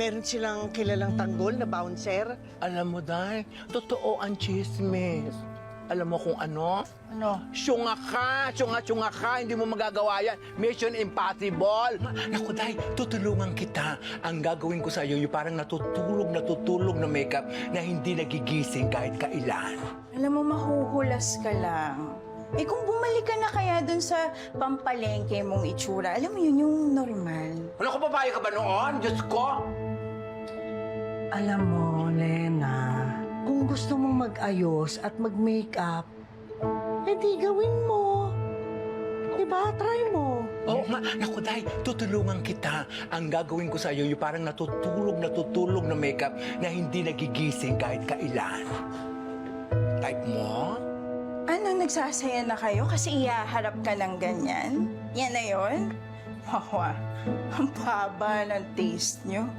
Meron silang kilalang tanggol na bouncer. Alam mo, Day, totoo ang chismis. Alam mo kung ano? Ano? Syunga ka, hindi mo magagawa yan. Mission impossible. Naku, Day, tutulungan kita. Ang gagawin ko sa'yo, yung parang natutulog na makeup na hindi nagigising kahit kailan. Alam mo, mahuhulas ka lang. Eh kung bumalik ka na kaya dun sa pampalengke mong itsura, alam mo yun yung normal. Ano ko, babae ka ba noon? Diyos ko! Alam mo, Lena, kung gusto mong mag-ayos at mag-makeup, edi gawin mo. Diba? Try mo. Oo nga, naku, Day, tutulungan kita. Ang gagawin ko sa'yo, yung parang natutulog na makeup na hindi nagigising kahit kailan. Type mo? Ano, nagsasaya na kayo kasi iyaharap ka ng ganyan? Yan na yun? Wawa, ang baba ng taste nyo.